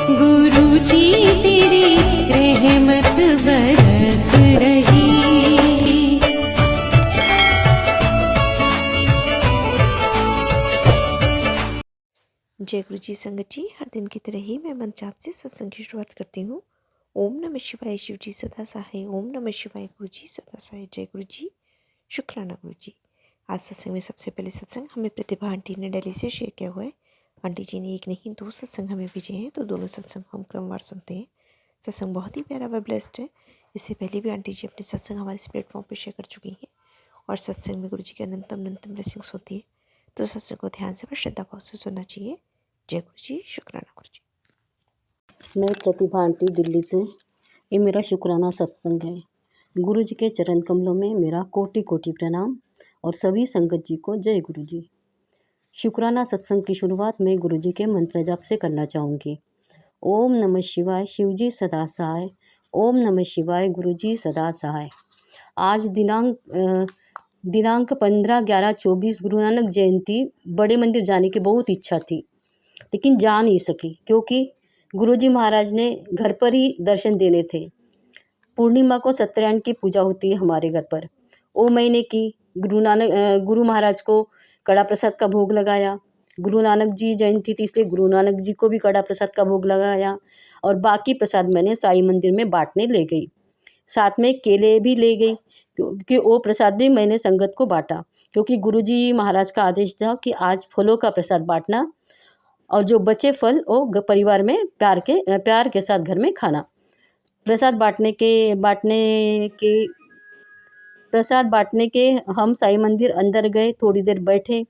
गुरु जी तेरी रहमत बरस रही। जय गुरु जी संगत जी, हर दिन की तरह ही मैं मंत्र जाप से सत्संग की शुरुआत करती हूँ। ओम नमः शिवाय, शिव जी सदा सहाय। ओम नमः शिवाय, गुरु जी सदा सहाय। जय गुरु जी, शुक्राना गुरु जी। आज सत्संग में सबसे पहले सत्संग हमें प्रतिभा आंटी ने दिल्ली से शेयर किया हुआ है। आंटी जी ने एक नहीं 2 सत्संग हमें भेजे हैं, तो दोनों सत्संग हम क्रमवार सुनते हैं। सत्संग बहुत ही प्यारा व ब्लेस्ड है। इससे पहले भी आंटी जी अपने सत्संग हमारे इस प्लेटफॉर्म पर शेयर कर चुकी हैं और सत्संग में गुरु जी की अनंतम ब्लेसिंग्स होती है। तो सत्संग को ध्यान से व श्रद्धा भाव से सुनना चाहिए। जय गुरु जी, शुक्राना गुरु जी। मैं प्रतिभा आंटी दिल्ली से। ये मेरा शुक्राना सत्संग है। गुरु जी के चरण कमलों में मेरा कोटि कोटि प्रणाम और सभी संगत जी को जय गुरु जी। शुक्राना सत्संग की शुरुआत मैं गुरु जी के मंत्र जाप से करना चाहूँगी। ओम नमः शिवाय, शिव जी सदा सहाय। ओम नमः शिवाय, गुरु जी सदा सहाय। आज दिनांक 15/11/24 गुरु नानक जयंती। बड़े मंदिर जाने की बहुत इच्छा थी, लेकिन जा नहीं सकी क्योंकि गुरुजी महाराज ने घर पर ही दर्शन देने थे। पूर्णिमा को सत्यनारायण की पूजा होती है हमारे घर पर। वो महीने की गुरु महाराज को कड़ा प्रसाद का भोग लगाया। गुरु नानक जी जयंती थी, इसलिए गुरु नानक जी को भी कड़ा प्रसाद का भोग लगाया और बाकी प्रसाद मैंने साईं मंदिर में बांटने ले गई। साथ में केले भी ले गई क्योंकि वो प्रसाद भी मैंने संगत को बांटा, क्योंकि गुरुजी महाराज का आदेश था कि आज फलों का प्रसाद बांटना और जो बचे फल वो परिवार में प्यार के साथ घर में खाना। प्रसाद बांटने के हम साईं मंदिर अंदर गए। थोड़ी देर बैठे,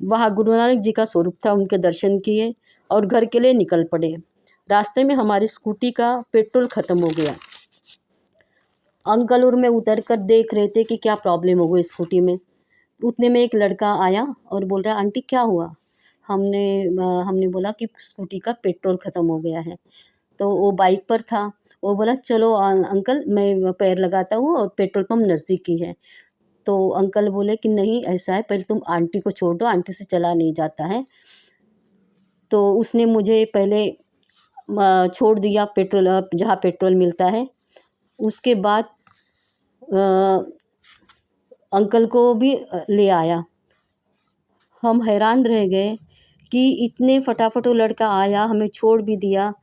वहाँ गुरु नानक जी का स्वरूप था, उनके दर्शन किए और घर के लिए निकल पड़े। रास्ते में हमारी स्कूटी का पेट्रोल ख़त्म हो गया। अंकल और मैं उतर कर देख रहे थे कि क्या प्रॉब्लम हो गई स्कूटी में। उतने में एक लड़का आया और बोल रहा, आंटी क्या हुआ? हमने बोला कि स्कूटी का पेट्रोल ख़त्म हो गया है। तो वो बाइक पर था। वो बोला, चलो अंकल मैं पैर लगाता हूँ और पेट्रोल पंप नज़दीक ही है। तो अंकल बोले कि नहीं, ऐसा है, पहले तुम आंटी को छोड़ दो, आंटी से चला नहीं जाता है। तो उसने मुझे पहले छोड़ दिया पेट्रोल जहाँ पेट्रोल मिलता है। उसके बाद अंकल को भी ले आया। हम हैरान रह गए कि इतने फटाफट वो लड़का आया, हमें छोड़ भी दिया।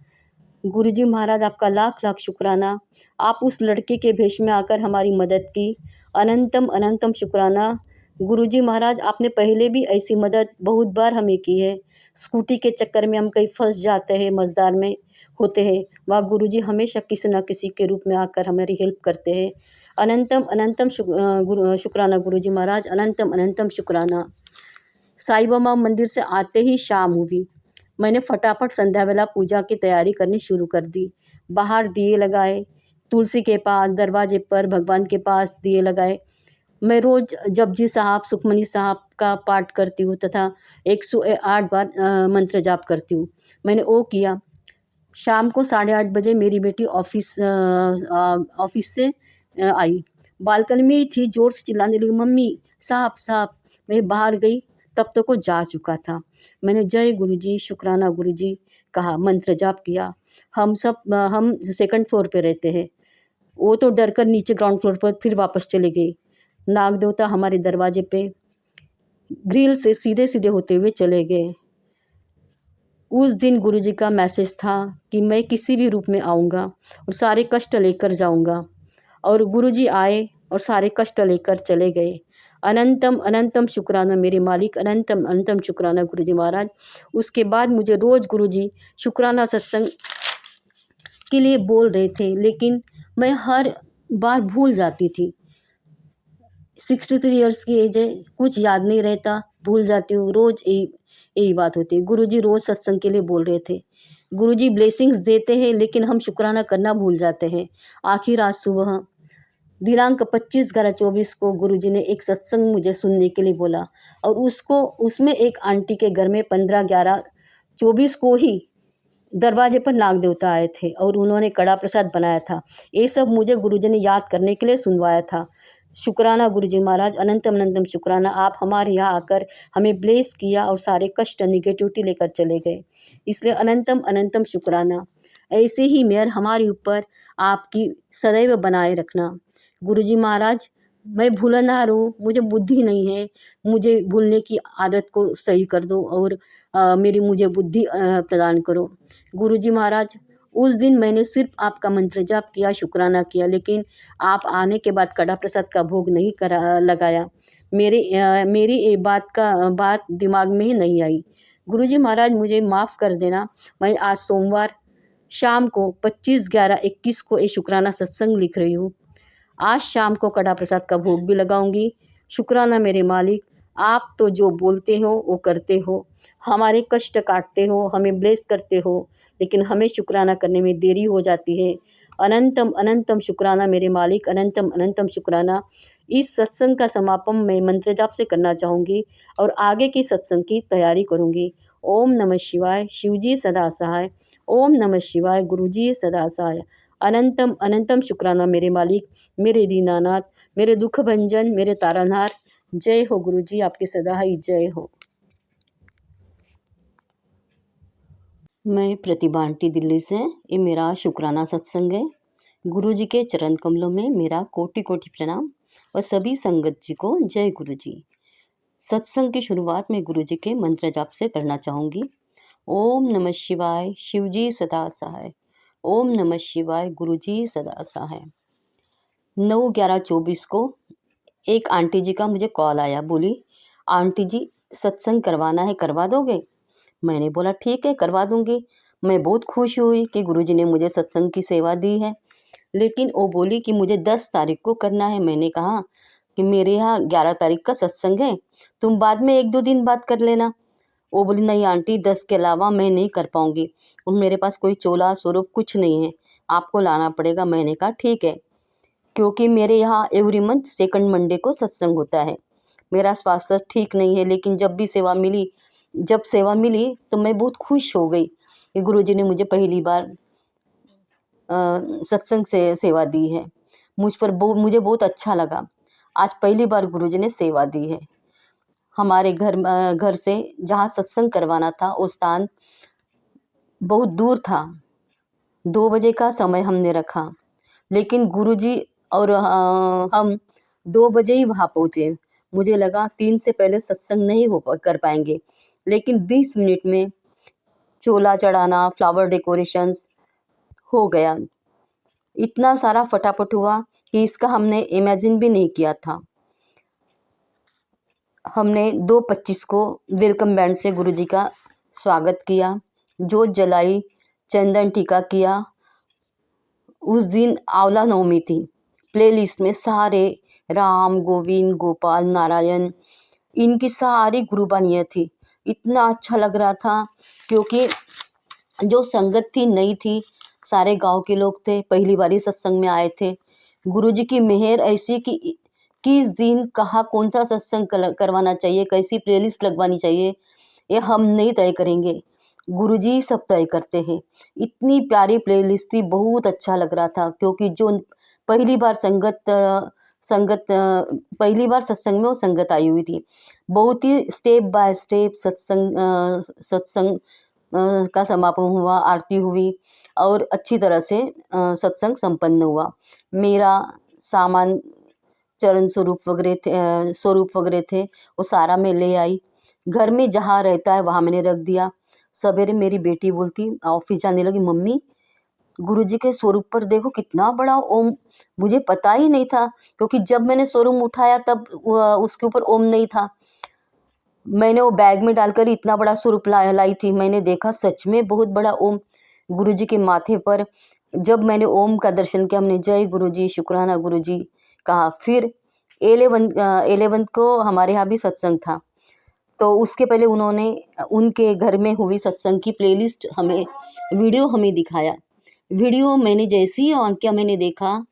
गुरुजी महाराज आपका लाख लाख शुक्राना। आप उस लड़के के भेष में आकर हमारी मदद की। अनंतम शुक्राना। गुरुजी महाराज, आपने पहले भी ऐसी मदद बहुत बार हमें की है। स्कूटी के चक्कर में हम कहीं फंस जाते हैं, मझदार में होते हैं, वह गुरुजी हमेशा किसी न किसी के रूप में आकर हमारी हेल्प करते हैं। अनंतम शुक्राना गुरुजी महाराज, अनंतम शुक्राना। साईं बाबा मंदिर से आते ही शाम हुई। मैंने फटाफट संध्या वेला पूजा की तैयारी करनी शुरू कर दी। बाहर दिए लगाए, तुलसी के पास, दरवाजे पर भगवान के पास दिए लगाए। मैं रोज़ जपजी साहब, सुखमनी साहब का पाठ करती हूँ तथा 108 बार मंत्र जाप करती हूँ। मैंने वो किया। शाम को 8:30 बजे मेरी बेटी ऑफिस से आई। बालकनी में ही थी, ज़ोर से चिल्लाने लगी, मम्मी साहब साहब। मैं बाहर गई, तब तक वो जा चुका था। मैंने जय गुरुजी, शुक्राना गुरुजी कहा, मंत्र जाप किया। हम सेकंड फ्लोर पे रहते हैं। वो तो डर कर नीचे ग्राउंड फ्लोर पर फिर वापस चले गए। नाग देवता हमारे दरवाजे पे ग्रिल से सीधे सीधे होते हुए चले गए। उस दिन गुरुजी का मैसेज था कि मैं किसी भी रूप में आऊँगा और सारे कष्ट लेकर जाऊँगा। और गुरुजी आए और सारे कष्ट लेकर चले गए। अनंतम शुक्राना मेरे मालिक, अनंतम शुक्राना गुरुजी महाराज। उसके बाद मुझे रोज़ गुरुजी शुक्राना सत्संग के लिए बोल रहे थे, लेकिन मैं हर बार भूल जाती थी। 63 ईयर्स की एज है, कुछ याद नहीं रहता, भूल जाती हूँ। रोज़ यही बात होती है। गुरुजी रोज़ सत्संग के लिए बोल रहे थे। गुरुजी ब्लेसिंग्स देते हैं, लेकिन हम शुक्राना करना भूल जाते हैं। आखिर आज सुबह दिनांक 25/11/24 को गुरुजी ने एक सत्संग मुझे सुनने के लिए बोला और उसमें एक आंटी के घर में 15/11/24 को ही दरवाजे पर नाग देवता आए थे और उन्होंने कड़ा प्रसाद बनाया था। ये सब मुझे गुरुजी ने याद करने के लिए सुनवाया था। शुक्राना गुरुजी महाराज, अनंतम अनंतम शुक्राना। आप हमारे यहाँ आकर हमें ब्लेस किया और सारे कष्ट निगेटिविटी लेकर चले गए, इसलिए अनंतम अनंतम शुक्राना। ऐसे ही मेहर हमारे ऊपर आपकी सदैव बनाए रखना। गुरुजी महाराज, मैं भूलनहार हूँ, मुझे बुद्धि नहीं है, मुझे भूलने की आदत को सही कर दो और मेरी मुझे बुद्धि प्रदान करो। गुरुजी महाराज, उस दिन मैंने सिर्फ आपका मंत्र जाप किया, शुक्राना किया, लेकिन आप आने के बाद कड़ा प्रसाद का भोग नहीं करा लगाया। मेरी ये बात दिमाग में ही नहीं आई। गुरुजी महाराज, मुझे माफ़ कर देना। मैं आज सोमवार शाम को 25/11/21 को ये शुक्राना सत्संग लिख रही हूँ। आज शाम को कड़ा प्रसाद का भोग भी लगाऊंगी। शुक्राना मेरे मालिक, आप तो जो बोलते हो वो करते हो, हमारे कष्ट काटते हो, हमें ब्लेस करते हो, लेकिन हमें शुक्राना करने में देरी हो जाती है। अनंतम अनंतम शुक्राना मेरे मालिक, अनंतम अनंतम शुक्राना। इस सत्संग का समापन मैं मंत्र जाप से करना चाहूँगी और आगे की सत्संग की तैयारी करूँगी। ओम नमः शिवाय, शिवजी सदा सहाय। ओम नमः शिवाय, गुरुजी सदा सहाय। अनंतम अनंतम शुक्राना मेरे मालिक, मेरे दीनानाथ, मेरे दुख भंजन, मेरे तारनहार। जय हो गुरुजी, आपकी सदा ही जय हो। मैं प्रतिभा आंटी दिल्ली से, ये मेरा शुक्राना सत्संग है। गुरुजी के चरण कमलों में मेरा कोटि कोटि प्रणाम और सभी संगत जी को जय गुरुजी। सत्संग की शुरुआत में गुरुजी के मंत्र जाप से करना चाहूँगी। ओम नमः शिवाय, शिवजी सदा सहाय। ओम नमः शिवाय, गुरुजी सदा सहाय। 9/11/24 को एक आंटी जी का मुझे कॉल आया, बोली आंटी जी सत्संग करवाना है, करवा दोगे? मैंने बोला ठीक है, करवा दूंगी। मैं बहुत खुश हुई कि गुरुजी ने मुझे सत्संग की सेवा दी है, लेकिन वो बोली कि मुझे 10 तारीख को करना है। मैंने कहा कि मेरे यहाँ 11 तारीख का सत्संग है, तुम बाद में 1-2 दिन बाद कर लेना। वो बोली नहीं आंटी, 10 के अलावा मैं नहीं कर पाऊँगी और मेरे पास कोई चोला स्वरूप कुछ नहीं है, आपको लाना पड़ेगा। मैंने कहा ठीक है, क्योंकि मेरे यहाँ एवरी मंथ सेकंड मंडे को सत्संग होता है। मेरा स्वास्थ्य ठीक नहीं है, लेकिन जब सेवा मिली तो मैं बहुत खुश हो गई कि गुरुजी ने मुझे पहली बार सत्संग से सेवा दी है। मुझे बहुत अच्छा लगा। आज पहली बार गुरुजी ने सेवा दी है। हमारे घर से जहाँ सत्संग करवाना था वो स्थान बहुत दूर था। 2 बजे का समय हमने रखा, लेकिन गुरुजी और हम 2 बजे ही वहाँ पहुँचे। मुझे लगा 3 से पहले सत्संग नहीं कर पाएंगे, लेकिन 20 मिनट में चोला चढ़ाना, फ्लावर डेकोरेशंस हो गया। इतना सारा फटाफट हुआ कि इसका हमने इमेजिन भी नहीं किया था। हमने 2:25 को वेलकम बैंड से गुरुजी का स्वागत किया, जोत जलाई, चंदन टीका किया। उस दिन आंवला नवमी थी। प्लेलिस्ट में सारे राम, गोविंद, गोपाल, नारायण, इनकी सारी गुरुबानियाँ थी। इतना अच्छा लग रहा था, क्योंकि जो संगत थी नई थी, सारे गांव के लोग थे, पहली बार ही सत्संग में आए थे। गुरुजी की मेहर ऐसी कि किस दिन कहाँ कौन सा सत्संग करवाना चाहिए, कैसी प्लेलिस्ट लगवानी चाहिए, ये हम नहीं तय करेंगे, गुरुजी सब तय करते हैं। इतनी प्यारी प्लेलिस्ट थी, बहुत अच्छा लग रहा था, क्योंकि जो पहली बार पहली बार सत्संग में वो संगत आई हुई थी। बहुत ही स्टेप बाय स्टेप सत्संग का समापन हुआ, आरती हुई और अच्छी तरह से सत्संग संपन्न हुआ। मेरा सामान, चरण स्वरूप वगैरह थे, वो सारा मैं ले आई। घर में जहाँ रहता है वहाँ मैंने रख दिया। सवेरे मेरी बेटी बोलती, ऑफिस जाने लगी, मम्मी गुरुजी के स्वरूप पर देखो कितना बड़ा ओम। मुझे पता ही नहीं था, क्योंकि जब मैंने स्वरूप उठाया तब उसके ऊपर ओम नहीं था। मैंने वो बैग में डालकर इतना बड़ा स्वरूप लाई थी। मैंने देखा सच में बहुत बड़ा ओम गुरुजी के माथे पर। जब मैंने ओम का दर्शन किया, हमने जय गुरुजी, शुक्राना गुरुजी कहा। फिर 11 को हमारे यहाँ भी सत्संग था, तो उसके पहले उन्होंने उनके घर में हुई सत्संग की प्लेलिस्ट वीडियो हमें दिखाया। वीडियो मैंने जैसे ही ऑन किया, मैंने देखा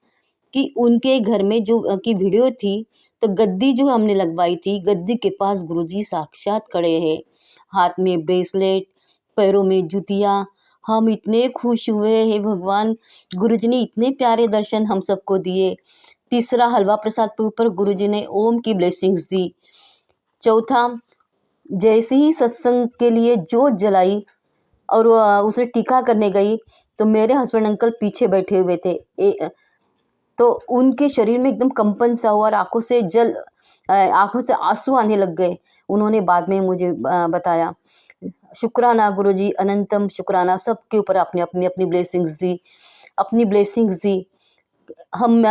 कि उनके घर में जो की वीडियो थी, तो गद्दी जो हमने लगवाई थी, गद्दी के पास गुरुजी साक्षात खड़े हैं, हाथ में ब्रेसलेट, पैरों में जूतियाँ। हम इतने खुश हुए, हे भगवान, गुरुजी ने इतने प्यारे दर्शन हम सबको दिए। तीसरा हलवा प्रसाद के ऊपर गुरुजी ने ओम की ब्लेसिंग्स दी। चौथा, जैसे ही सत्संग के लिए जोत जलाई और उसे टीका करने गई तो मेरे हस्बैंड अंकल पीछे बैठे हुए थे। तो उनके शरीर में एकदम कंपन सा हुआ और आंखों से आंसू आने लग गए। उन्होंने बाद में मुझे बताया। शुक्राना गुरुजी, अनंतम शुक्राना, सबके ऊपर आपने अपनी अपनी ब्लेसिंग्स दी। हम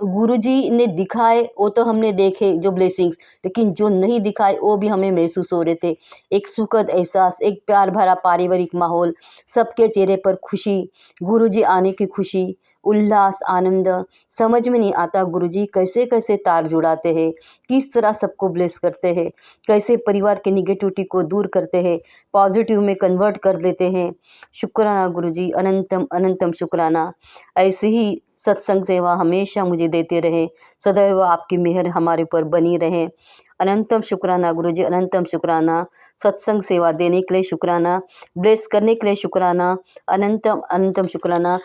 गुरुजी ने दिखाए वो तो हमने देखे जो ब्लेसिंग्स, लेकिन जो नहीं दिखाए वो भी हमें महसूस हो रहे थे। एक सुखद एहसास, एक प्यार भरा पारिवारिक माहौल, सबके चेहरे पर खुशी, गुरुजी आने की खुशी, उल्लास, आनंद। समझ में नहीं आता गुरुजी कैसे कैसे तार जुड़ाते हैं, किस तरह सबको ब्लेस करते हैं, कैसे परिवार की निगेटिविटी को दूर करते हैं, पॉजिटिव में कन्वर्ट कर देते हैं। शुक्राना गुरुजी, अनंतम अनंतम शुक्राना। ऐसे ही सत्संग सेवा हमेशा मुझे देते रहे, सदैव आपकी मेहर हमारे ऊपर बनी रहे। अनंतम शुक्राना गुरुजी, अनंतम शुक्राना। सत्संग सेवा देने के लिए शुक्राना, ब्लेस करने के लिए शुक्राना, अनंतम अनंतम शुक्राना।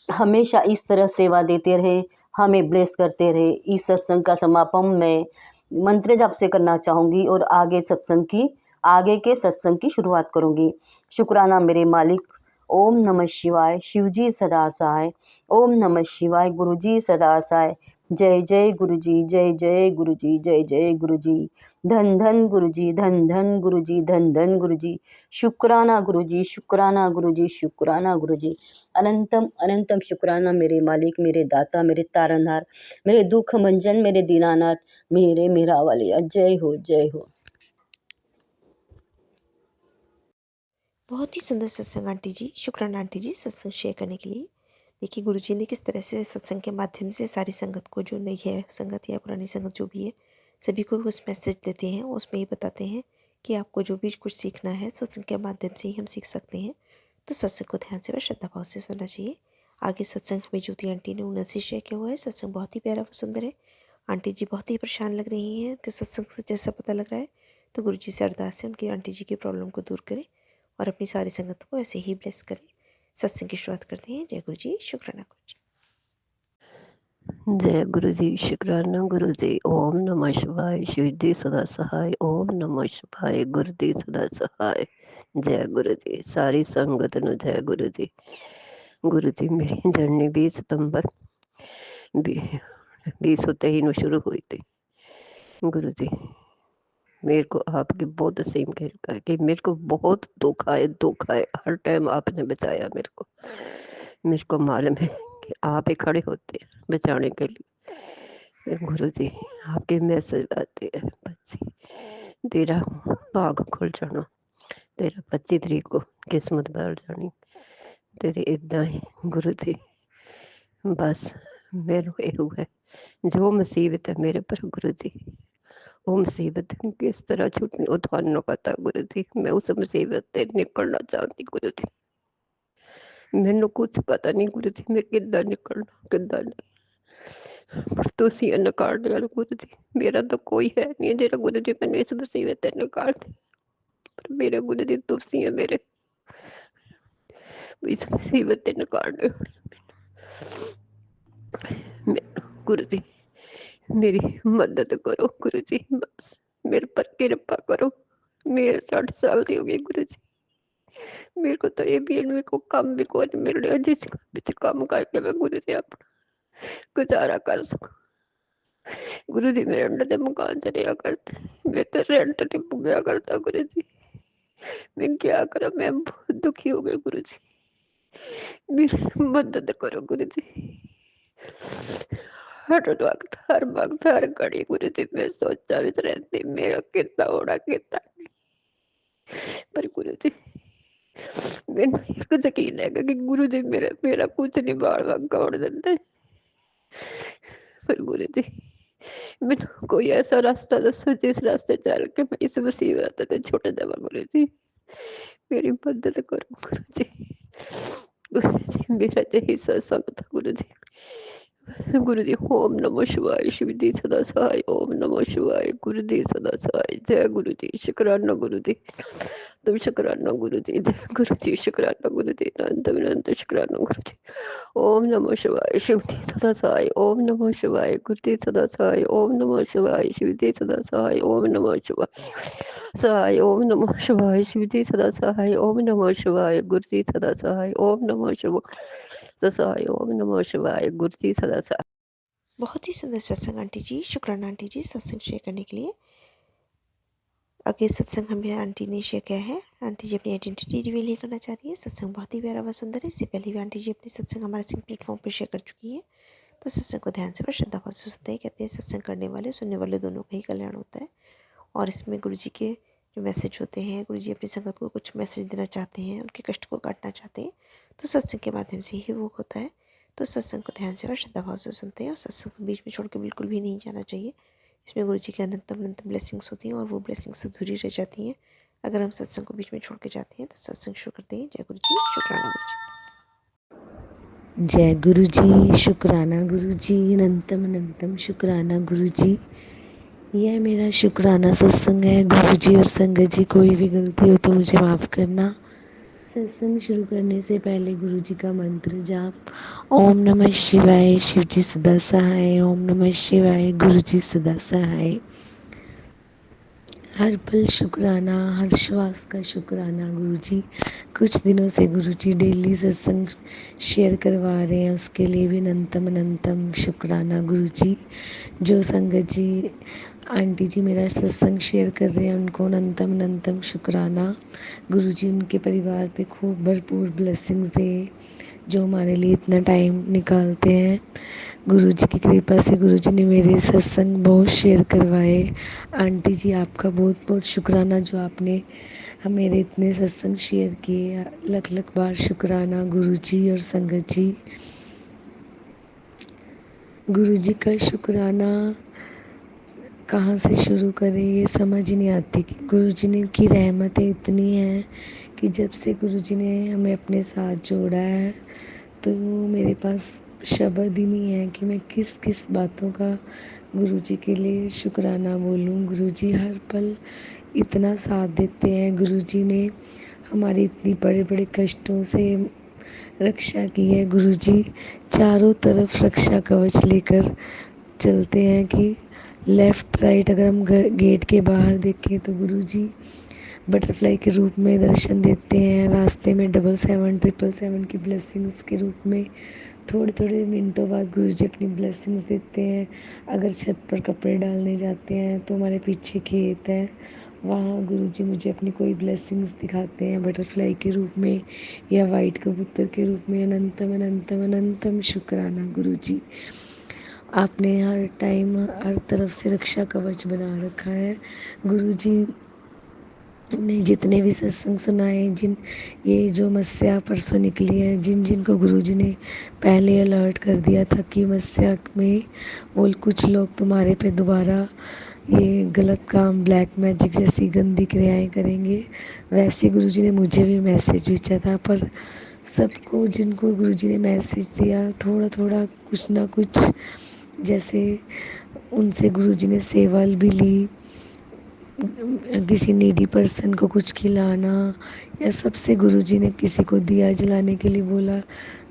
हमेशा इस तरह सेवा देते रहे, हमें ब्लेस करते रहे। इस सत्संग का समापन मैं मंत्र जाप से करना चाहूँगी और आगे के सत्संग की शुरुआत करूँगी। शुक्राना मेरे मालिक। ओम नमः शिवाय, शिवजी सदा सहाय। ओम नमः शिवाय, गुरुजी सदा सहाय। जय जय गुरुजी, जय जय गुरुजी, जय जय गुरुजी। धन धन गुरुजी, धन धन गुरुजी, धन धन गुरुजी। शुक्राना गुरुजी, शुक्राना गुरुजी, शुक्राना गुरुजी। अनंतम अनंतम शुक्राना मेरे मालिक, मेरे दाता, मेरे तारनहार, मेरे दुख मंजन, मेरे दीनानाथ, मेरा वालिया। जय हो, जय हो। बहुत ही सुंदर सत्संग आंटी जी, शुक्राना आंटी जी सत्संग शेयर करने के लिए। देखिए गुरुजी ने किस तरह से सत्संग के माध्यम से सारी संगत को, जो नई है संगत या पुरानी संगत जो भी है, सभी को उस मैसेज देते हैं। उसमें ये बताते हैं कि आपको जो भी कुछ सीखना है सत्संग के माध्यम से ही हम सीख सकते हैं। तो सत्संग को ध्यान से व श्रद्धा भाव से सुनना चाहिए। आगे सत्संग हमें ज्योति आंटी ने उनसे शेयर किया हुआ है। सत्संग बहुत ही प्यारा व सुंदर है। आंटी जी बहुत ही परेशान लग रही हैं कि सत्संग से जैसा पता लग रहा है। तो गुरुजी से अरदास है उनकी आंटी जी की प्रॉब्लम को दूर करें और अपनी सारी संगत को ऐसे ही ब्लेस करें। सत्संग की शुरुआत करते हैं। जय गुरु जी, शुक्राना गुरु जी। जय गुरु जी, शुक्राना गुरु जी। ओम नमः शिवाय, शिव जी सदा सहाय। ओम नमः शिवाय, गुरु जी सदा सहाय। जय गुरु जी, सारी संगत नु जय गुरु जी। गुरु जी मेरी जर्नी 20 सितंबर 2023 ਨੂੰ शुरू हुई थी। गुरु जी मेरे को आपकी बहुत असीम कृपा है कि मेरे को बहुत दुख आए हर टाइम आपने बचाया। मेरे को मालूम है कि आप ही खड़े होते हैं बचाने के लिए। गुरु जी आपके मैसेज आते हैं, बच्ची तेरा भाग खुल जाना, तेरा 25 तरीक को किस्मत बदल जानी तेरी। इदा ही गुरु जी बस मेरे ये है जो मुसीबत है मेरे पर गुरु जी, वो मुसीबत किस तरह छुटनी वो थानू पता गुरु जी। मैं उस मुसीबत से निकलना चाहती गुरु जी, मैनू कुछ पता नहीं गुरु जी मैं किदा निकलना किदा नहीं, पर तुसी निकाल दिया गुरु जी। मेरा तो कोई है नहीं जो गुरु जी मैंने इस मुसीबत से निकाल दे, पर मेरे गुरु जी तुसी है मेरे इस मुसीबत से निकाल दे। गुरु जी मेरी मदद करो गुरु जी, बस मेरे पर कृपा करो। मेरे 60 साल की हो गई गुरु जी, मेरे को तो ये भी मेरे को काम भी कोई नहीं मिल रहा जिस काम करके मैं गुरु जी अपना गुजारा कर सकूं। गुरु जी मेरे अंडर मकान से रहा करते, मैं तो रेंट नहीं पुगया करता गुरु जी। मैं क्या करा, मैं बहुत दुखी हो गई गुरु जी, मेरी मदद करो गुरु जी। हर वक्त हर घड़ी गुरु जी मैं सोचा भी रहती मेरा कितना होना कितना नहीं, पर गुरु जी मैंने इसको यकीन है कि गुरु जी मेरा कुछ नहीं बाड़ कौड़ देते। पर गुरु जी मैंने कोई ऐसा रास्ता दसो जिस रास्ते चल के मैं इस मुसीबत से छुट जावा गुरु जी, मेरी मदद करो गुरु जी। गुरु जी मेरा यही सत्संग था गुरु जी। गुरु जी ओम नमः शिवाय, शिव जी सदा सहाय। ओम नमः शिवाय, गुरु जी सदा सहाय। जय गुरु जी, शुक्राना गुरु जी। अनंतम शुक्राना गुरु जी, जय गुरु जी, शुक्राना गुरु जी, अनंतम अनंत शुक्राना गुरु जी। ओम नमः शिवाय, शिव जी सदा सहाय। ओम नमः शिवाय, गुरु जी सदा सहाय। ओम नमः शिवाय, शिव जी सदा सहाय। ओम नमः शिवाय सहाय। ओम नमः शिवाय, शिव जी सदा सहाय। ओम नमः शिवाय, गुरु जी सदा सहाय। ओम नमः शिवाय सहाय। ओम नमः शिवाय, गुरु जी सदा सहाय। बहुत ही सुंदर सत्संग आंटी जी, शुक्राना आंटी जी सत्संग शेयर करने के लिए। आगे सत्संग हमें आंटी ने शेयर किया है। आंटी जी अपनी आइडेंटिटी रिवील नहीं करना चाह रही है। सत्संग बहुत ही प्यारा व सुंदर है। इससे पहले भी आंटी जी अपने सत्संग हमारे सिंह प्लेटफॉर्म पर शेयर कर चुकी है। तो सत्संग को ध्यान से व श्रद्धा भाव से सुनते हैं। कहते हैं सत्संग करने वाले सुनने वाले दोनों का ही कल्याण होता है। और इसमें गुरु जी के जो मैसेज होते हैं, गुरु जी अपनी संगत को कुछ मैसेज देना चाहते हैं, उनके कष्ट को काटना चाहते हैं, तो सत्संग के माध्यम से ही वो होता है। तो सत्संग को ध्यान से व श्रद्धा भाव से सुनते हैं और सत्संग बीच में छोड़ के बिल्कुल भी नहीं जाना चाहिए। इसमें गुरु जी की अनंतम अनंतम ब्लेसिंग्स होती हैं और वो ब्लेसिंग्स अधूरी रह जाती हैं अगर हम सत्संग को बीच में छोड़ के जाते हैं। तो सत्संग शुरू करते हैं। जय गुरु जी, शुक्राना गुरु जी। जय गुरु जी, शुक्राना गुरु जी, अनंतम अनंतम शुक्राना गुरु जी। यह मेरा शुक्राना सत्संग है। गुरु जी और संगत जी, कोई भी गलती हो तो मुझे माफ़ करना। सत्संग शुरू करने से पहले गुरु जी का मंत्र जाप। ओम नमः शिवाय, शिव जी सदा सहाय। ओम नमः शिवाय, गुरु जी सदा सहाय। हर पल शुक्राना, हर श्वास का शुक्राना गुरु जी। कुछ दिनों से गुरु जी डेली सत्संग शेयर करवा रहे हैं, उसके लिए भी अनंतम अनंतम शुक्राना गुरु जी। जो संगत जी आंटी जी मेरा सत्संग शेयर कर रहे हैं, उनको अनंतम अनंतम शुक्राना। गुरु जी उनके परिवार पे खूब भरपूर ब्लेसिंग्स दे, जो हमारे लिए इतना टाइम निकालते हैं। गुरु जी की कृपा से गुरु जी ने मेरे सत्संग बहुत शेयर करवाए। आंटी जी आपका बहुत बहुत शुक्राना, जो आपने मेरे इतने सत्संग शेयर किए। लख लख बार शुक्राना गुरु जी और संगत जी। गुरु जी का शुक्राना कहाँ से शुरू करें ये समझ ही नहीं आती कि गुरु जी ने की रहमतें इतनी हैं कि जब से गुरु जी ने हमें अपने साथ जोड़ा है, तो मेरे पास शब्द ही नहीं है कि मैं किस किस बातों का गुरु जी के लिए शुक्राना बोलूं। गुरु जी हर पल इतना साथ देते हैं। गुरु जी ने हमारी इतनी बड़े बड़े कष्टों से रक्षा की है। गुरु जी चारों तरफ रक्षा कवच लेकर चलते हैं कि लेफ़्ट राइट अगर हम गेट के बाहर देखें तो गुरु जी बटरफ्लाई के रूप में दर्शन देते हैं। रास्ते में 777 777 की ब्लेसिंग्स के रूप में थोड़े थोड़े मिनटों बाद गुरु जी अपनी ब्लेसिंग्स देते हैं। अगर छत पर कपड़े डालने जाते हैं तो हमारे पीछे खेत है, वहाँ गुरु जी मुझे अपनी कोई ब्लेसिंग्स दिखाते हैं बटरफ्लाई के रूप में या वाइट कबूतर के रूप में। अनंतम अनंतम अनंतम शुक्राना गुरु जी। आपने हर टाइम हर तरफ से रक्षा कवच बना रखा है। गुरु जी ने जितने भी सत्संग सुनाए, जिन ये जो मस्या परसों निकली है, जिन जिन को गुरु जी ने पहले अलर्ट कर दिया था कि मस्या में वो कुछ लोग तुम्हारे पे दोबारा ये गलत काम ब्लैक मैजिक जैसी गंदी क्रियाएं करेंगे, वैसे गुरु जी ने मुझे भी मैसेज भेजा था। पर सबको जिनको गुरु जी ने मैसेज दिया, थोड़ा थोड़ा कुछ ना कुछ, जैसे उनसे गुरु जी ने सेवा भी ली, किसी नीडी पर्सन को कुछ खिलाना, या सबसे गुरु जी ने किसी को दिया जलाने के लिए बोला।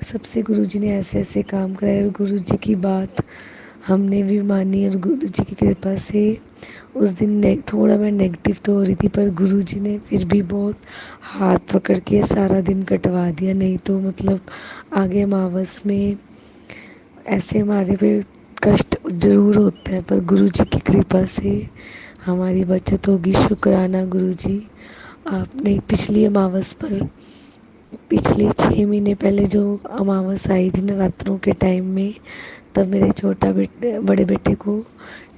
सबसे गुरु जी ने ऐसे ऐसे काम कराए और गुरु जी की बात हमने भी मानी। और गुरु जी की कृपा से उस दिन थोड़ा मैं नेगेटिव तो हो रही थी, पर गुरु जी ने फिर भी बहुत हाथ पकड़ के सारा दिन कटवा दिया। नहीं तो मतलब आगे अमावस में ऐसे हमारे पे कष्ट जरूर होता है, पर गुरु जी की कृपा से हमारी बचत होगी। शुक्राना गुरु जी। आपने पिछली अमावस पर पिछले 6 महीने पहले जो अमावस आई थी नवरात्रों के टाइम में, तब मेरे बड़े बेटे को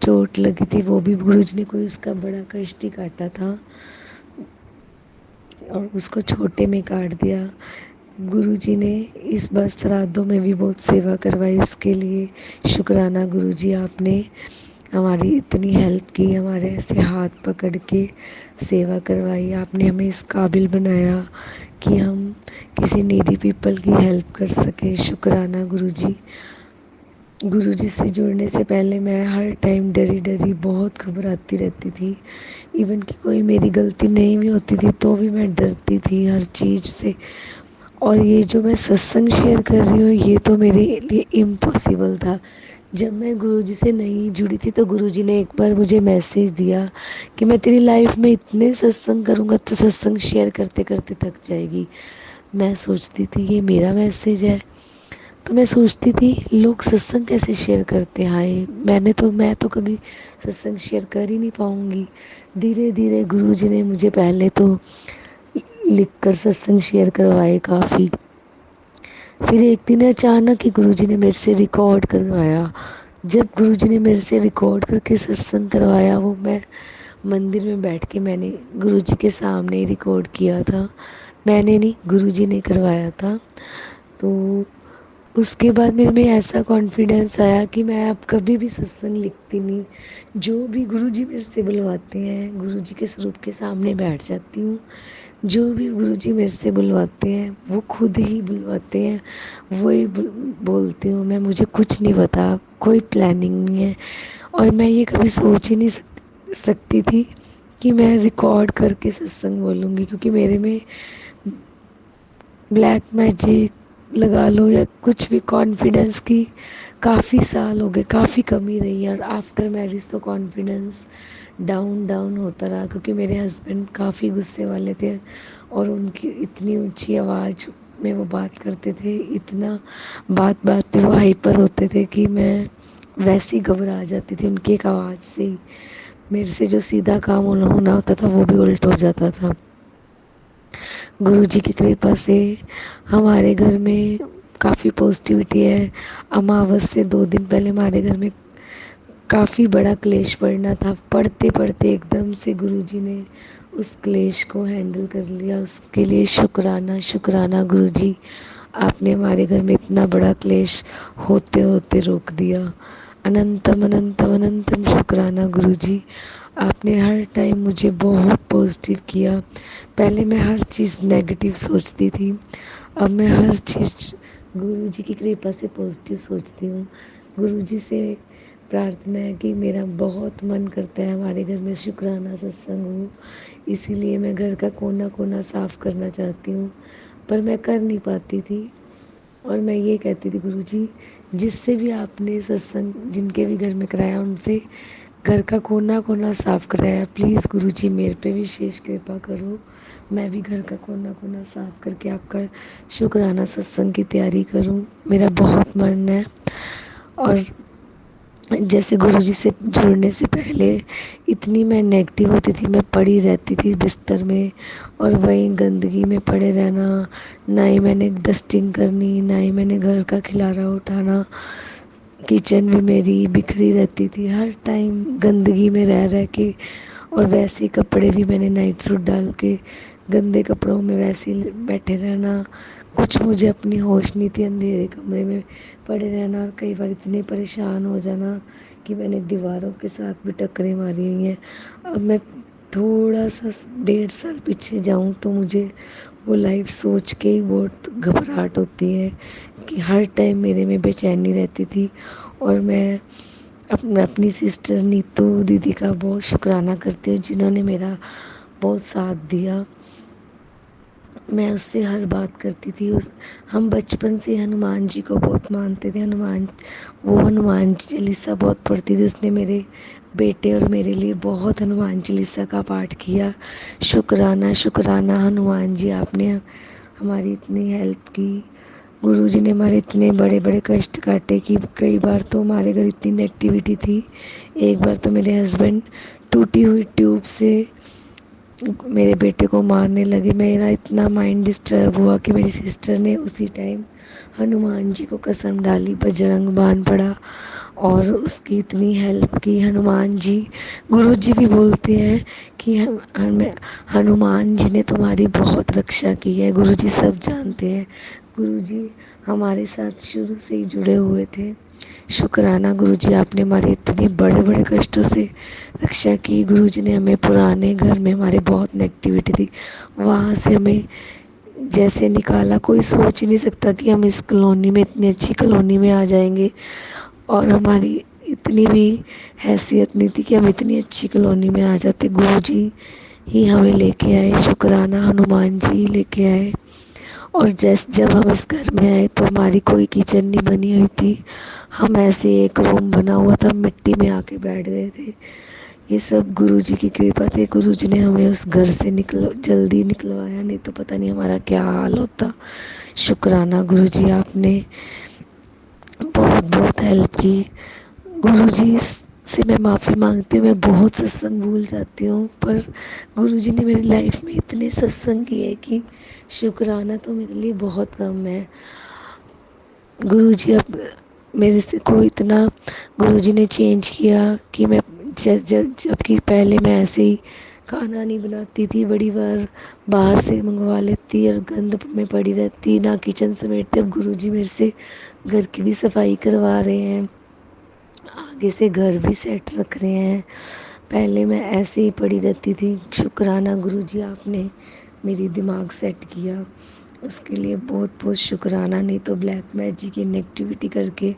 चोट लगी थी। वो भी गुरु जी ने कोई उसका बड़ा कष्ट ही काटा था और उसको छोटे में काट दिया। गुरु जी ने इस बार श्राद्धों में भी बहुत सेवा करवाई। इसके लिए शुक्राना गुरु जी। आपने हमारी इतनी हेल्प की, हमारे ऐसे हाथ पकड़ के सेवा करवाई। आपने हमें इस काबिल बनाया कि हम किसी नीडी पीपल की हेल्प कर सके। शुक्राना गुरु जी। गुरुजी से जुड़ने से पहले मैं हर टाइम डरी डरी बहुत घबराती रहती थी। इवन कि कोई मेरी गलती नहीं भी होती थी तो भी मैं डरती थी हर चीज़ से। और ये जो मैं सत्संग शेयर कर रही हूँ ये तो मेरे लिए इम्पॉसिबल था। जब मैं गुरुजी से नहीं जुड़ी थी तो गुरुजी ने एक बार मुझे मैसेज दिया कि मैं तेरी लाइफ में इतने सत्संग करूँगा तो सत्संग शेयर करते करते थक जाएगी। मैं सोचती थी ये मेरा मैसेज है। तो मैं सोचती थी लोग सत्संग कैसे शेयर करते हैं, हाय मैं तो कभी सत्संग शेयर कर ही नहीं पाऊँगी। धीरे धीरे गुरुजी ने मुझे पहले तो लिखकर सत्संग शेयर करवाए काफ़ी। फिर एक दिन अचानक ही गुरुजी ने मेरे से रिकॉर्ड करवाया। जब गुरुजी ने मेरे से रिकॉर्ड करके सत्संग करवाया वो मैं मंदिर में बैठ के मैंने गुरुजी के सामने ही रिकॉर्ड किया था। मैंने नहीं, गुरुजी ने करवाया था। तो उसके बाद मेरे में ऐसा कॉन्फिडेंस आया कि मैं अब कभी भी सत्संग लिखती नहीं। जो भी गुरुजी मेरे से बुलवाते हैं गुरुजी के स्वरूप के सामने बैठ जाती हूँ। जो भी गुरुजी मेरे से बुलवाते हैं वो खुद ही बुलवाते हैं, वही बोलती हूँ मैं। मुझे कुछ नहीं पता, कोई प्लानिंग नहीं है। और मैं ये कभी सोच ही नहीं सकती थी कि मैं रिकॉर्ड करके सत्संग बोलूँगी, क्योंकि मेरे में ब्लैक मैजिक लगा लो या कुछ भी, कॉन्फिडेंस की काफ़ी साल हो गए, काफ़ी कमी रही है। और आफ्टर मैरिज तो कॉन्फिडेंस डाउन डाउन होता रहा, क्योंकि मेरे हस्बैंड काफ़ी गुस्से वाले थे और उनकी इतनी ऊंची आवाज़ में वो बात करते थे, इतना बात बात पे वो हाइपर होते थे कि मैं वैसे ही घबरा जाती थी उनकी एक आवाज़ से ही। मेरे से जो सीधा काम होना होता था वो भी उल्ट हो जाता था। गुरुजी की कृपा से हमारे घर में काफ़ी पॉजिटिविटी है। अमावस से 2 दिन पहले हमारे घर में काफ़ी बड़ा क्लेश पड़ना था। पढ़ते पढ़ते एकदम से गुरुजी ने उस क्लेश को हैंडल कर लिया। उसके लिए शुक्राना शुक्राना गुरुजी, आपने हमारे घर में इतना बड़ा क्लेश होते होते रोक दिया। अनंतम अनंतम अनंतम शुक्राना गुरुजी, आपने हर टाइम मुझे बहुत पॉजिटिव किया। पहले मैं हर चीज़ नेगेटिव सोचती थी, अब मैं हर चीज़ गुरुजी की कृपा से पॉजिटिव सोचती हूँ। गुरुजी से प्रार्थना है कि मेरा बहुत मन करता है हमारे घर में शुक्राना सत्संग हो, इसीलिए मैं घर का कोना कोना साफ करना चाहती हूँ, पर मैं कर नहीं पाती थी। और मैं ये कहती थी गुरुजी, जिससे भी आपने सत्संग जिनके भी घर में कराया उनसे घर का कोना कोना साफ कराया, प्लीज़ गुरुजी मेरे पे भी विशेष कृपा करो, मैं भी घर का कोना कोना साफ करके आपका शुक्राना सत्संग की तैयारी करूं, मेरा बहुत मन है। और जैसे गुरुजी से जुड़ने से पहले इतनी मैं नेगेटिव होती थी, मैं पड़ी रहती थी बिस्तर में और वहीं गंदगी में पड़े रहना। ना ही मैंने डस्टिंग करनी, ना ही मैंने घर का खिलारा उठाना। किचन भी मेरी बिखरी रहती थी, हर टाइम गंदगी में रह रह के। और वैसे ही कपड़े भी मैंने नाइट सूट डाल के गंदे कपड़ों में वैसे ही बैठे रहना। कुछ मुझे अपनी होश नहीं थी, अंधेरे कमरे में पड़े रहना। और कई बार इतने परेशान हो जाना कि मैंने दीवारों के साथ भी टक्करें मारी हुई हैं। अब मैं थोड़ा सा 1.5 साल पीछे जाऊं तो मुझे वो लाइफ सोच के ही बहुत घबराहट होती है कि हर टाइम मेरे में बेचैनी रहती थी। और मैं अपनी सिस्टर नीतू दीदी का बहुत शुक्राना करती हूँ जिन्होंने मेरा बहुत साथ दिया। मैं उससे हर बात करती थी। हम बचपन से हनुमान जी को बहुत मानते थे। वो हनुमान चालीसा बहुत पढ़ती थी। उसने मेरे बेटे और मेरे लिए बहुत हनुमान चालीसा का पाठ किया। शुक्राना शुक्राना हनुमान जी, आपने हमारी इतनी हेल्प की। गुरुजी ने हमारे इतने बड़े बड़े कष्ट काटे कि कई बार तो हमारे घर इतनी नेगेटिविटी थी। एक बार तो मेरे हस्बैंड टूटी हुई ट्यूब से मेरे बेटे को मारने लगे। मेरा इतना माइंड डिस्टर्ब हुआ कि मेरी सिस्टर ने उसी टाइम हनुमान जी को कसम डाली, बजरंग बाण पढ़ा और उसकी इतनी हेल्प की हनुमान जी। गुरुजी भी बोलते हैं कि हनुमान जी ने तुम्हारी बहुत रक्षा की है। गुरुजी सब जानते हैं। गुरुजी हमारे साथ शुरू से ही जुड़े हुए थे। शुक्राना गुरुजी, आपने हमारे इतने बड़े बड़े कष्टों से रक्षा की। गुरुजी ने हमें पुराने घर में हमारे बहुत नेगेटिविटी थी, वहाँ से हमें जैसे निकाला। कोई सोच ही नहीं सकता कि हम इस कॉलोनी में, इतनी अच्छी कॉलोनी में आ जाएंगे। और हमारी इतनी भी हैसियत नहीं थी कि हम इतनी अच्छी कॉलोनी में आ जाते। गुरुजी ही हमें लेके आए, शुक्राना हनुमान जी लेके आए। और जब हम इस घर में आए तो हमारी कोई किचन नहीं बनी हुई थी, हम ऐसे एक रूम बना हुआ था, मिट्टी में आके बैठ गए थे। ये सब गुरुजी की कृपा थी। गुरुजी ने हमें उस घर से जल्दी निकलवाया, नहीं तो पता नहीं हमारा क्या हाल होता। शुक्राना गुरुजी, आपने बहुत बहुत हेल्प की। गुरुजी से मैं माफ़ी मांगती हूँ, मैं बहुत सत्संग भूल जाती हूँ, पर गुरुजी ने मेरी लाइफ में इतने सत्संग किए कि शुक्राना तो मेरे लिए बहुत कम है। गुरुजी अब मेरे से को इतना गुरुजी ने चेंज किया कि मैं जबकि पहले मैं ऐसे ही खाना नहीं बनाती थी, बड़ी बार बाहर से मंगवा लेती और गंद में पड़ी रहती, ना किचन समेटती। अब गुरुजी मेरे से घर की भी सफाई करवा रहे हैं, आगे से घर भी सेट रख रहे हैं। पहले मैं ऐसे ही पड़ी रहती थी। शुक्राना गुरुजी, आपने मेरी दिमाग सेट किया, उसके लिए बहुत बहुत शुक्राना। नहीं तो ब्लैक मैजिक की नेगेटिविटी करके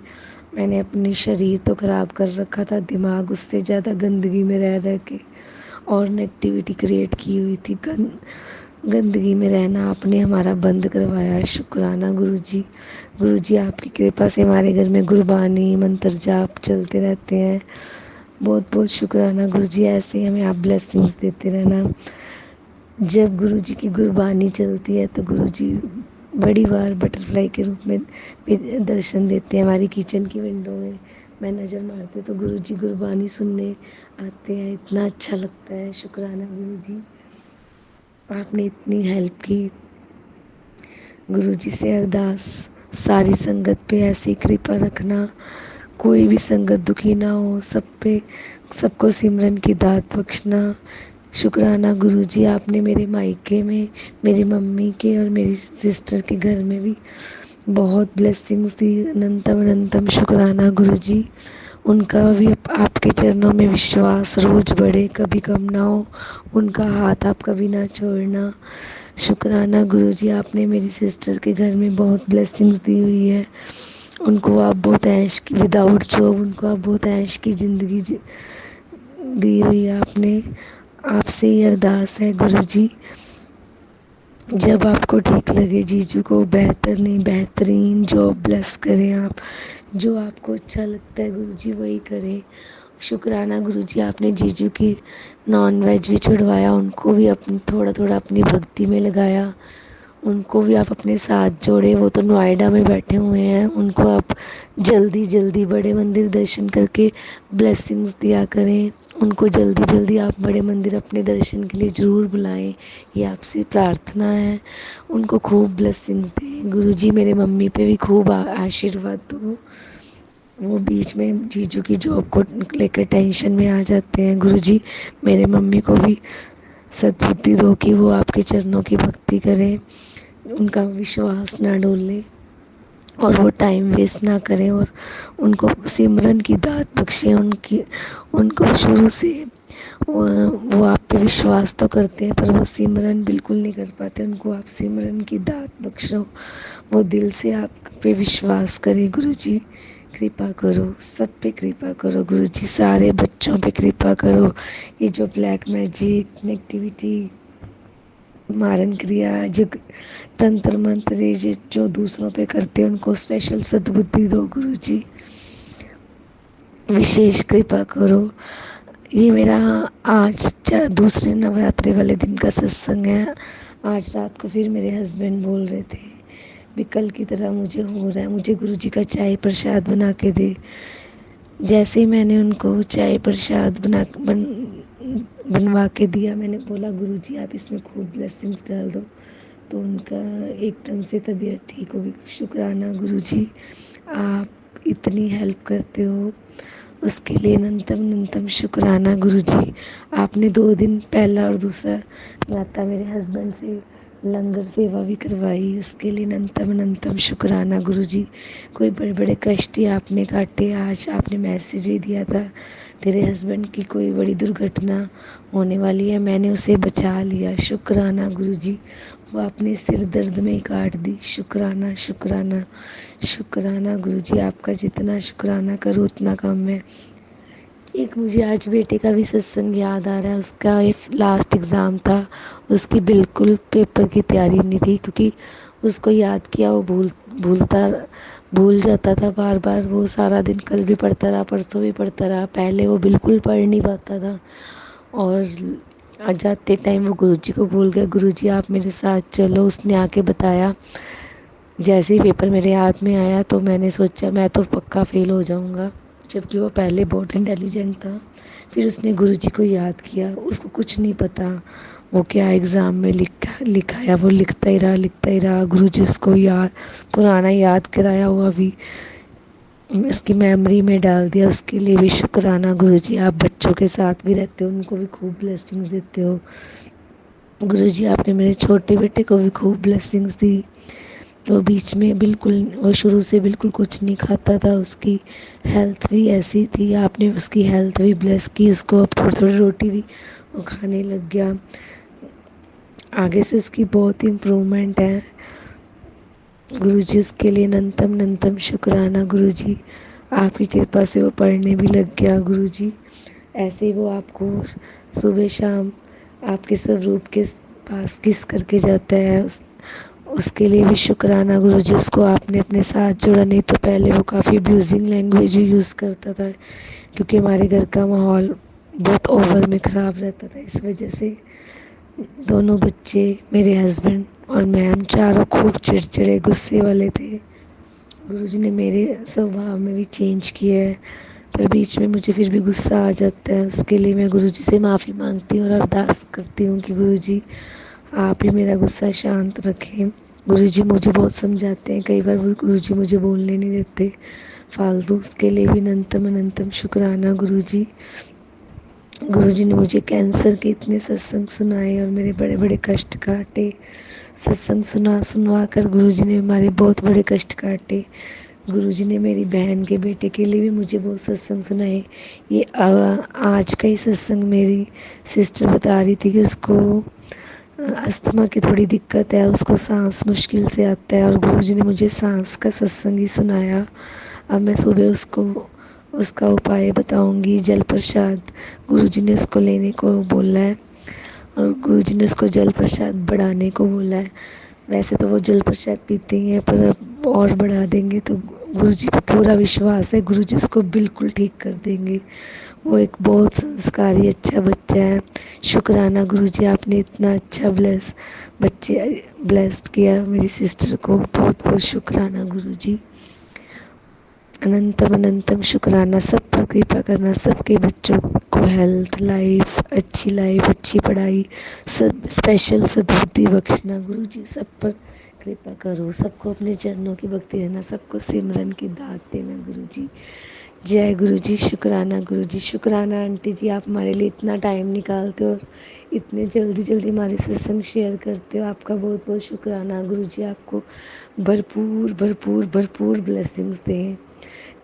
मैंने अपनी शरीर तो ख़राब कर रखा था, दिमाग उससे ज़्यादा गंदगी में रह रह के और नेगेटिविटी क्रिएट की हुई थी। गंदगी में रहना आपने हमारा बंद करवाया है। शुक्राना गुरुजी। गुरुजी, आपकी कृपा से हमारे घर में गुरबानी मंत्र जाप चलते रहते हैं। बहुत बहुत शुक्राना गुरुजी, ऐसे ही हमें आप ब्लेसिंग्स देते रहना। जब गुरुजी की गुरबानी चलती है तो गुरुजी बड़ी बार बटरफ्लाई के रूप में दर्शन देते हैं हमारी किचन की विंडो में। मैं नज़र मारती हूँ तो गुरुजी गुरबानी सुनने आते हैं, इतना अच्छा लगता है। शुक्राना गुरुजी, आपने इतनी हेल्प की। गुरुजी से अरदास, सारी संगत पे ऐसी कृपा रखना, कोई भी संगत दुखी ना हो, सबको सिमरन की दात बख्शना। शुक्राना गुरुजी, आपने मेरे मायके में मेरी मम्मी के और मेरी सिस्टर के घर में भी बहुत ब्लेसिंग्स दी। अनंतम अनंतम शुक्राना गुरुजी। उनका भी आपके चरणों में विश्वास रोज बढ़े, कभी कम ना हो, उनका हाथ आप कभी ना छोड़ना। शुक्राना गुरुजी, आपने मेरी सिस्टर के घर में बहुत ब्लेसिंग्स दी हुई है। उनको आप बहुत ऐश की, विदाउट जॉब उनको आप बहुत ऐश की ज़िंदगी दी हुई है आपने। आपसे ही अरदास है गुरुजी, जब आपको ठीक लगे जीजू को बेहतर नहीं बेहतरीन जॉब ब्लेस करें आप। जो आपको अच्छा लगता है गुरुजी वही करें। शुक्राना गुरुजी, आपने जीजू की नॉन वेज भी छुड़वाया, उनको भी अपनी थोड़ा थोड़ा अपनी भक्ति में लगाया, उनको भी आप अपने साथ जोड़े। वो तो नोएडा में बैठे हुए हैं, उनको आप जल्दी जल्दी बड़े मंदिर दर्शन करके ब्लेसिंग्स दिया करें। उनको जल्दी जल्दी आप बड़े मंदिर अपने दर्शन के लिए ज़रूर बुलाएं, ये आपसे प्रार्थना है। उनको खूब ब्लेसिंग्स दें गुरुजी। मेरे मम्मी पे भी खूब आशीर्वाद दो। वो बीच में जीजू की जॉब को लेकर टेंशन में आ जाते हैं। गुरुजी, मेरे मम्मी को भी सद्बुद्धि दो कि वो आपके चरणों की भक्ति करें, उनका विश्वास ना डोले और वो टाइम वेस्ट ना करें, और उनको सिमरन की दात बख्शे। उनको शुरू से वो आप पे विश्वास तो करते हैं पर वो सिमरन बिल्कुल नहीं कर पाते, उनको आप सिमरन की दात बख्शो, वो दिल से आप पे विश्वास करें। गुरुजी कृपा करो, सब पे कृपा करो गुरुजी, सारे बच्चों पे कृपा करो। ये जो ब्लैक मैजिक नेगेटिविटी मारन क्रिया जो तंत्र मंत्र ये जो दूसरों पे करते हैं, उनको स्पेशल सद्बुद्धि दो गुरुजी, विशेष कृपा करो। ये मेरा आज दूसरे नवरात्रि वाले दिन का सत्संग है। आज रात को फिर मेरे हस्बैंड बोल रहे थे भी कल की तरह मुझे हो रहा है, मुझे गुरुजी का चाय प्रसाद बना के दे। जैसे ही मैंने उनको चाय प्रसाद बनवा के दिया, मैंने बोला गुरुजी आप इसमें खूब ब्लेसिंग्स डाल दो, तो उनका एकदम से तबीयत ठीक होगी। शुक्राना गुरुजी, आप इतनी हेल्प करते हो, उसके लिए अनंतम अनंतम शुक्राना गुरुजी। आपने 2 दिन पहला और दूसरा नाता मेरे हस्बैंड से लंगर सेवा भी करवाई, उसके लिए अनंतम शुक्राना गुरुजी। कोई बड़े बड़े कष्ट ही आपने काटे, आज आपने मैसेज भी दिया था तेरे हस्बैंड की कोई बड़ी दुर्घटना होने वाली है, मैंने उसे बचा लिया। शुक्राना गुरुजी, वो आपने सिर दर्द में ही काट दी। शुक्राना शुक्राना शुक्राना गुरुजी, आपका जितना शुक्राना करो उतना कम है। एक मुझे आज बेटे का भी सत्संग याद आ रहा है, उसका लास्ट एग्ज़ाम था, उसकी बिल्कुल पेपर की तैयारी नहीं थी, क्योंकि उसको याद किया वो भूल जाता था बार बार। वो सारा दिन कल भी पढ़ता रहा, परसों भी पढ़ता रहा, पहले वो बिल्कुल पढ़ नहीं पाता था। और आज जाते टाइम वो गुरुजी को भूल गया, गुरुजी आप मेरे साथ चलो। उसने आके बताया। जैसे ही पेपर मेरे हाथ में आया तो मैंने सोचा मैं तो पक्का फ़ेल हो जाऊंगा, जबकि वो पहले बहुत इंटेलिजेंट था। फिर उसने गुरुजी को याद किया, उसको कुछ नहीं पता वो क्या एग्ज़ाम में लिखाया, वो लिखता ही रहा। गुरुजी उसको पुराना याद कराया हुआ भी उसकी मेमोरी में डाल दिया। उसके लिए भी शुक्राना गुरुजी। आप बच्चों के साथ भी रहते हो, उनको भी खूब ब्लेसिंग्स देते हो गुरुजी। आपने मेरे छोटे बेटे को भी खूब ब्लेसिंग्स दी। वो बीच में बिल्कुल, वो शुरू से बिल्कुल कुछ नहीं खाता था, उसकी हेल्थ भी ऐसी थी, आपने उसकी हेल्थ भी ब्लेस की, उसको अब थोड़ी थोड़ी रोटी भी वो खाने लग गया। आगे से उसकी बहुत इम्प्रूवमेंट है गुरुजी। उसके लिए अनंतम शुक्राना गुरुजी। आपकी कृपा से वो पढ़ने भी लग गया गुरुजी। ऐसे ही वो आपको सुबह शाम आपके स्वरूप के पास किस करके जाता है, उसके लिए भी शुक्राना गुरुजी। उसको आपने अपने साथ जोड़ा, नहीं तो पहले वो काफ़ी अब्यूजिंग लैंग्वेज भी यूज़ करता था, क्योंकि हमारे घर का माहौल बहुत ओवर में ख़राब रहता था। इस वजह से दोनों बच्चे, मेरे हस्बैंड और मैं, हम चारों खूब चिड़चिड़े गुस्से वाले थे। गुरुजी ने मेरे स्वभाव में भी चेंज किया है, पर बीच में मुझे फिर भी गुस्सा आ जाता है। उसके लिए मैं गुरुजी से माफ़ी मांगती हूँ और अरदास करती हूँ कि गुरुजी आप ही मेरा गुस्सा शांत रखें। गुरुजी मुझे बहुत समझाते हैं, कई बार गुरुजी मुझे बोलने नहीं देते फालतू। उसके लिए भी अनंतम शुक्राना गुरुजी। गुरुजी ने मुझे कैंसर के इतने सत्संग सुनाए और मेरे बड़े बड़े कष्ट काटे। सत्संग सुनवा कर गुरुजी ने हमारे बहुत बड़े कष्ट काटे। गुरुजी ने मेरी बहन के बेटे के लिए भी मुझे बहुत सत्संग सुनाए। ये आज का ही सत्संग मेरी सिस्टर बता रही थी कि उसको अस्थमा की थोड़ी दिक्कत है, उसको सांस मुश्किल से आता है, और गुरुजी ने मुझे सांस का सत्संग ही सुनाया। अब मैं सुबह उसको उसका उपाय बताऊंगी। जल प्रसाद गुरुजी ने उसको लेने को बोला है, और गुरुजी ने उसको जल प्रसाद बढ़ाने को बोला है। वैसे तो वो जल प्रसाद पीते ही हैं, पर अब और बढ़ा देंगे तो गुरुजी पे पूरा विश्वास है, गुरुजी उसको बिल्कुल ठीक कर देंगे। वो एक बहुत संस्कारी अच्छा बच्चा है। शुक्राना गुरुजी, आपने इतना अच्छा ब्लेस्ड किया मेरी सिस्टर को। बहुत बहुत शुक्राना गुरुजी। अनंतम शुक्राना। सब पर कृपा करना, सबके बच्चों को हेल्थ, लाइफ, अच्छी पढ़ाई, सब स्पेशल सद्बुद्धि बख्शना गुरुजी। सब पर कृपा करो, सबको अपने चरणों की भक्ति देना, सबको सिमरन की दात देना गुरुजी। जय गुरुजी। शुक्राना गुरुजी। शुक्राना आंटी जी, आप हमारे लिए इतना टाइम निकालते हो और इतने जल्दी जल्दी हमारे सत्संग शेयर करते हो, आपका बहुत बहुत शुक्राना गुरुजी। आपको भरपूर भरपूर भरपूर ब्लेसिंग्स दें।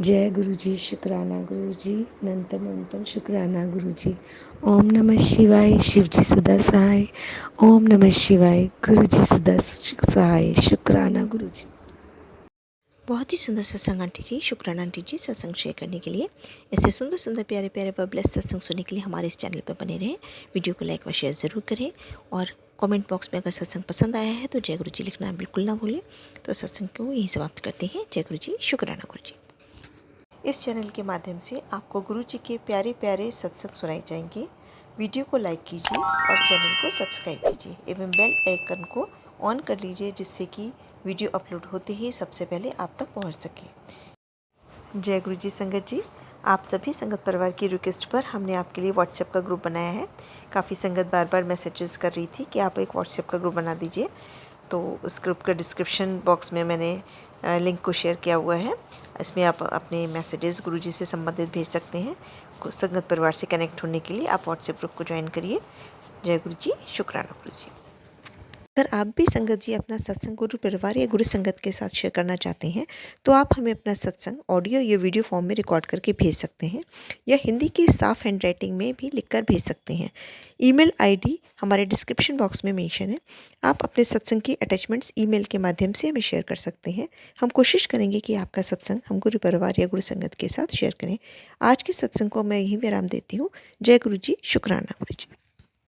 जय गुरुजी। शुक्राना गुरुजी। अनंतम शुक्राना गुरुजी। ओम नमः शिवाय। शिवजी सदा सहाय। ओम नमः शिवाय। गुरुजी सदा सहाय। शुक्राना गुरुजी। बहुत ही सुंदर सत्संग आंटी जी। शुक्राना आंटी जी सत्संग शेयर करने के लिए। ऐसे सुंदर सुंदर प्यारे प्यारे व ब्लेस्ड सत्संग सुनने के लिए हमारे इस चैनल पर बने रहें। वीडियो को लाइक व शेयर ज़रूर करें, और कमेंट बॉक्स में अगर सत्संग पसंद आया है तो जय गुरु जी लिखना बिल्कुल ना भूलें। तो सत्संग को यहीं समाप्त करते हैं। जय गुरु जी। शुक्राना गुरु जी। इस चैनल के माध्यम से आपको गुरु जी के प्यारे प्यारे सत्संग सुनाए जाएंगे। वीडियो को लाइक कीजिए और चैनल को सब्सक्राइब कीजिए एवं बेल आइकन को ऑन कर लीजिए, जिससे कि वीडियो अपलोड होते ही सबसे पहले आप तक पहुंच सके। जय गुरु जी। संगत जी, आप सभी संगत परिवार की रिक्वेस्ट पर हमने आपके लिए व्हाट्सएप का ग्रुप बनाया है। काफ़ी संगत बार बार मैसेजेस कर रही थी कि आप एक व्हाट्सएप का ग्रुप बना दीजिए, तो उस ग्रुप का डिस्क्रिप्शन बॉक्स में मैंने लिंक को शेयर किया हुआ है। इसमें आप अपने मैसेजेस गुरुजी से संबंधित भेज सकते हैं। संगत परिवार से कनेक्ट होने के लिए आप व्हाट्सएप ग्रुप को ज्वाइन करिए। जय गुरु जी। शुक्राना गुरु जी। अगर आप भी संगत जी अपना सत्संग गुरु परिवार या गुरु संगत के साथ शेयर करना चाहते हैं तो आप हमें अपना सत्संग ऑडियो या वीडियो फॉर्म में रिकॉर्ड करके भेज सकते हैं या हिंदी की साफ हैंड राइटिंग में भी लिखकर भेज सकते हैं। ईमेल आईडी हमारे डिस्क्रिप्शन बॉक्स में मेंशन है। आप अपने सत्संग की अटैचमेंट्स ईमेल के माध्यम से हमें शेयर कर सकते हैं। हम कोशिश करेंगे कि आपका सत्संग हम गुरु परिवार या गुरु संगत के साथ शेयर करें। आज के सत्संग को मैं यहीं विराम देती हूँ। जय गुरु जी, शुक्राना गुरु जी।